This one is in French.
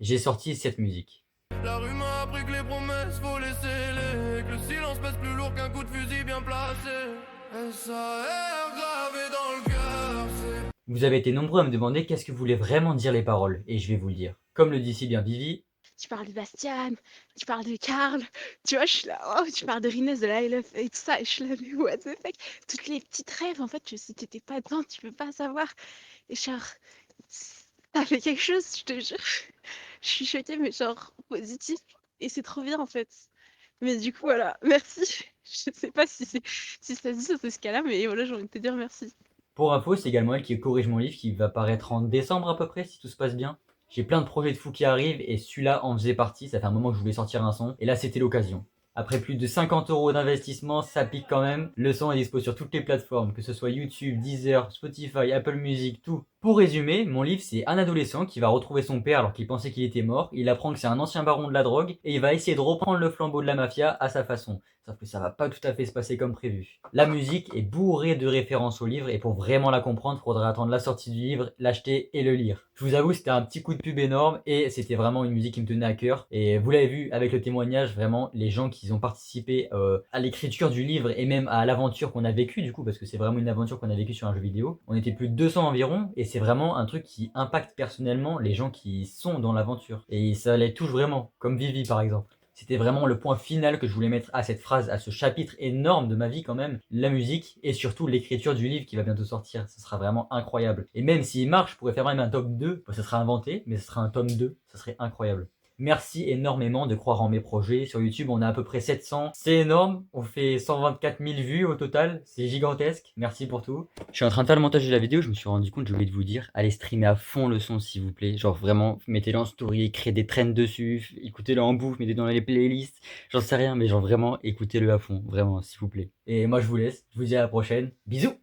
j'ai sorti cette musique. La rue m'a appris que les promesses faut les sceller, que le silence pèse plus lourd qu'un coup de fusil bien placé. S.A.R. gravé dans le cœur, c'est... Vous avez été nombreux à me demander qu'est-ce que voulaient vraiment dire les paroles, et je vais vous le dire. Comme le dit si bien Vivi, Tu parles de Bastian, tu parles de Karl, tu vois, je suis là, oh, tu parles de Rines, de la LF et tout ça, et je suis là, mais what the fuck? Toutes les petites rêves, en fait, si t'étais pas dedans, tu peux pas savoir. Et genre, ça fait quelque chose, je te jure. Je suis choquée, mais genre, positif. Et c'est trop bien, en fait. Mais du coup, voilà, merci. Je sais pas si ça se dit sur ce cas-là, mais voilà, j'ai envie de te dire merci. pour info, c'est également elle qui corrige mon livre qui va paraître en décembre à peu près, si tout se passe bien. J'ai plein de projets de fou qui arrivent et celui-là en faisait partie, ça fait un moment que je voulais sortir un son, et là c'était l'occasion. Après plus de 50 € d'investissement, ça pique quand même. Le son est dispo sur toutes les plateformes, que ce soit YouTube, Deezer, Spotify, Apple Music, tout. Pour résumer, mon livre c'est un adolescent qui va retrouver son père alors qu'il pensait qu'il était mort. Il apprend que c'est un ancien baron de la drogue et il va essayer de reprendre le flambeau de la mafia à sa façon. Sauf que ça va pas tout à fait se passer comme prévu. La musique est bourrée de références au livre et pour vraiment la comprendre, il faudra attendre la sortie du livre, l'acheter et le lire. Je vous avoue, c'était un petit coup de pub énorme et c'était vraiment une musique qui me tenait à cœur. Et vous l'avez vu avec le témoignage, vraiment, les gens qui ont participé à l'écriture du livre et même à l'aventure qu'on a vécue du coup, parce que c'est vraiment une aventure qu'on a vécue sur un jeu vidéo. On était plus de 200 environ et c'est vraiment un truc qui impacte personnellement les gens qui sont dans l'aventure. Et ça les touche vraiment, comme Vivi par exemple. C'était vraiment le point final que je voulais mettre à cette phrase, à ce chapitre énorme de ma vie quand même, la musique et surtout l'écriture du livre qui va bientôt sortir. Ce sera vraiment incroyable. Et même s'il marche, je pourrais faire même un tome 2, ça sera inventé, mais ce sera un tome 2, ça serait incroyable. Merci énormément de croire en mes projets. Sur YouTube, on a à peu près 700. C'est énorme. On fait 124 000 vues au total. C'est gigantesque. Merci pour tout. Je suis en train de faire le montage de la vidéo. Je me suis rendu compte, j'ai oublié de vous dire, allez streamer à fond le son s'il vous plaît. Genre vraiment, mettez-le en story, créez des trends dessus, écoutez-le en boucle, mettez-le dans les playlists. J'en sais rien, mais genre vraiment, écoutez-le à fond. Vraiment, s'il vous plaît. Et moi, je vous laisse. Je vous dis à la prochaine. Bisous!